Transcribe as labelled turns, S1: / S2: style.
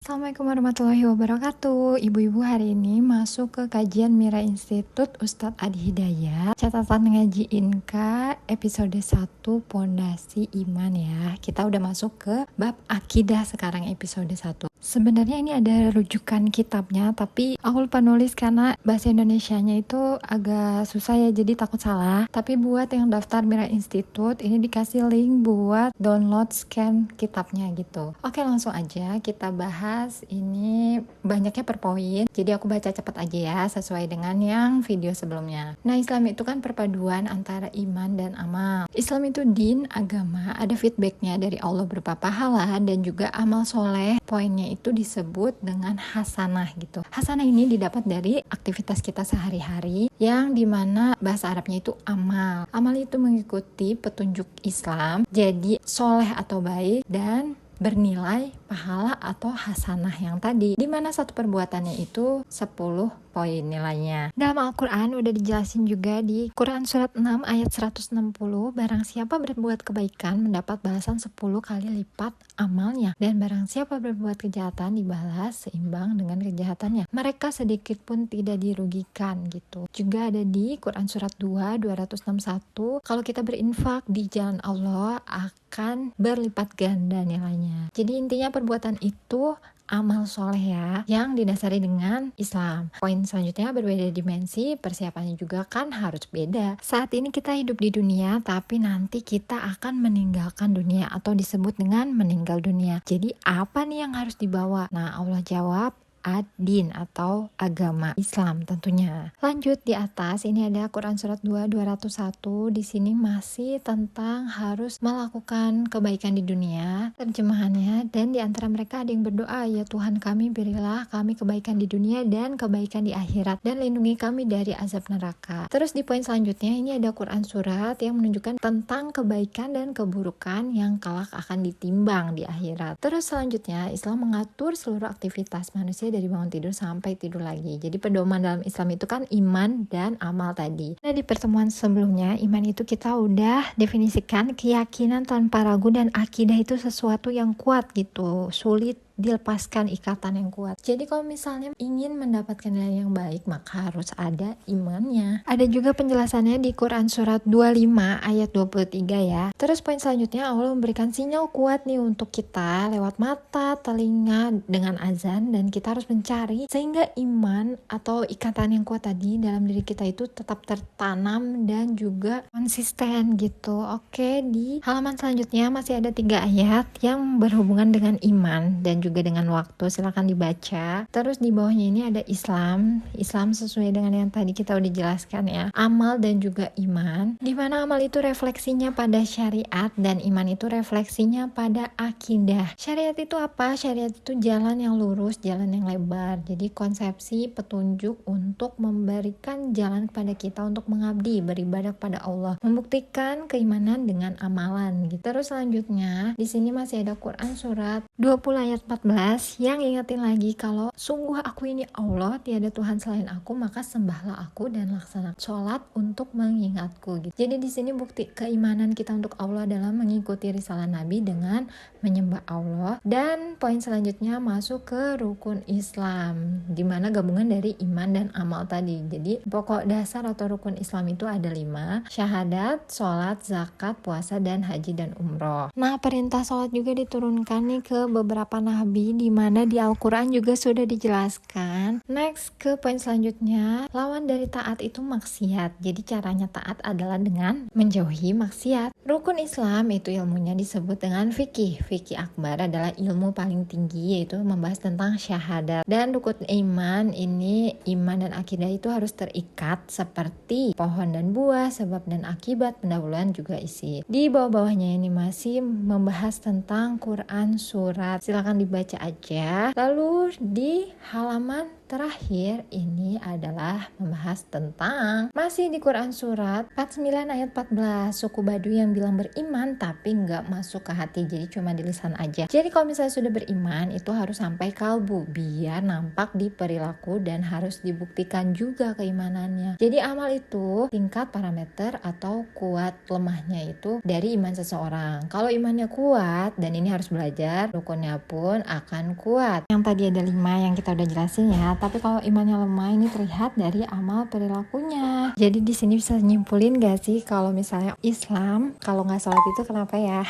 S1: Assalamualaikum warahmatullahi wabarakatuh. Ibu-ibu, hari ini masuk ke kajian Mira Institute Ustadz Adi Hidayat. Catatan ngaji Inka episode 1 Pondasi Iman ya. Kita udah masuk ke bab akidah sekarang episode 1. Sebenarnya ini ada rujukan kitabnya, tapi aku lupa nulis karena bahasa Indonesianya itu agak susah ya, jadi takut salah. Tapi buat yang daftar Mira Institute, ini dikasih link buat download scan kitabnya gitu. Oke, langsung aja kita bahas. Ini banyaknya per poin, jadi aku baca cepat aja ya, sesuai dengan yang video sebelumnya. Nah, Islam itu kan perpaduan antara iman dan amal. Islam itu din, agama, ada feedbacknya dari Allah berupa pahala dan juga amal soleh. Poinnya itu disebut dengan hasanah gitu. Hasanah ini didapat dari aktivitas kita sehari-hari, yang dimana bahasa Arabnya itu amal. Amal itu mengikuti petunjuk Islam, jadi soleh atau baik dan bernilai pahala atau hasanah yang tadi, dimana satu perbuatannya itu 10 poin nilainya. Dalam Al-Quran udah dijelasin juga di Quran surat 6 ayat 160, barang siapa berbuat kebaikan mendapat balasan 10 kali lipat amalnya, dan barang siapa berbuat kejahatan dibalas seimbang dengan kejahatannya, mereka sedikit pun tidak dirugikan gitu. Juga ada di Quran surat 2 261, kalau kita berinfak di jalan Allah akan berlipat ganda nilainya. Jadi intinya perbuatan itu amal soleh ya, yang didasari dengan Islam. Poin selanjutnya berbeda dimensi, persiapannya juga kan harus beda. Saat ini kita hidup di dunia, tapi nanti kita akan meninggalkan dunia atau disebut dengan meninggal dunia. Jadi apa nih yang harus dibawa? Nah, Allah jawab, ad-din atau agama Islam tentunya. Lanjut di atas, ini ada Quran surat 2 201. Di sini masih tentang harus melakukan kebaikan di dunia. Terjemahannya, dan di antara mereka ada yang berdoa, ya Tuhan kami, berilah kami kebaikan di dunia dan kebaikan di akhirat, dan lindungi kami dari azab neraka. Terus di poin selanjutnya ini ada Quran surat yang menunjukkan tentang kebaikan dan keburukan yang kelak akan ditimbang di akhirat. Terus selanjutnya, Islam mengatur seluruh aktivitas manusia dari bangun tidur sampai tidur lagi. Jadi pedoman dalam Islam itu kan iman dan amal tadi. Nah, di pertemuan sebelumnya, iman itu kita udah definisikan keyakinan tanpa ragu, dan akidah itu sesuatu yang kuat gitu, sulit dilepaskan ikatan yang kuat. Jadi kalau misalnya ingin mendapatkan nilai yang baik, maka harus ada imannya. Ada juga penjelasannya di Quran surat 25 ayat 23 ya. Terus poin selanjutnya, Allah memberikan sinyal kuat nih untuk kita lewat mata, telinga dengan azan, dan kita harus mencari sehingga iman atau ikatan yang kuat tadi dalam diri kita itu tetap tertanam dan juga konsisten gitu. Oke, di halaman selanjutnya masih ada 3 ayat yang berhubungan dengan iman dan juga dengan waktu, silakan dibaca. Terus di bawahnya ini ada Islam sesuai dengan yang tadi kita udah jelaskan ya, amal dan juga iman, dimana amal itu refleksinya pada syariat dan iman itu refleksinya pada akidah. Syariat itu apa? Syariat itu jalan yang lurus, jalan yang lebar, jadi konsepsi petunjuk untuk memberikan jalan kepada kita untuk mengabdi, beribadah kepada Allah, membuktikan keimanan dengan amalan gitu. Terus selanjutnya di sini masih ada Quran surat 20 ayat 14 yang ingetin lagi kalau sungguh aku ini Allah, tiada Tuhan selain aku, maka sembahlah aku dan laksanakan sholat untuk mengingatku gitu. Jadi di sini bukti keimanan kita untuk Allah adalah mengikuti risalah Nabi dengan menyembah Allah. Dan poin selanjutnya masuk ke rukun Islam, dimana gabungan dari iman dan amal tadi. Jadi pokok dasar atau rukun Islam itu ada 5, syahadat, sholat, zakat, puasa, dan haji dan umroh. Nah, perintah sholat juga diturunkan nih ke beberapa nabi, di mana di Al-Quran juga sudah dijelaskan. Next ke poin selanjutnya, lawan dari taat itu maksiat. Jadi caranya taat adalah dengan menjauhi maksiat. Rukun Islam itu ilmunya disebut dengan fikih. Fikih akbar adalah ilmu paling tinggi, yaitu membahas tentang syahadat. Dan rukun iman ini, iman dan akidah itu harus terikat seperti pohon dan buah, sebab dan akibat, pendahuluan juga isi. Di bawah-bawahnya ini masih membahas tentang Quran surat, silakan dibaca aja. Lalu di halaman Terakhir ini adalah membahas tentang masih di Quran surat 49 ayat 14, suku Baduy yang bilang beriman tapi nggak masuk ke hati, jadi cuma di lisan aja. Jadi kalau misalnya sudah beriman itu harus sampai kalbu biar nampak di perilaku dan harus dibuktikan juga keimanannya. Jadi amal itu tingkat parameter atau kuat lemahnya itu dari iman seseorang. Kalau imannya kuat, dan ini harus belajar, rukunnya pun akan kuat. Yang tadi ada 5 yang kita udah jelasin ya. Tapi kalau imannya lemah ini terlihat dari amal perilakunya. Jadi di sini bisa nyimpulin gak sih kalau misalnya Islam kalau nggak sholat itu kenapa ya?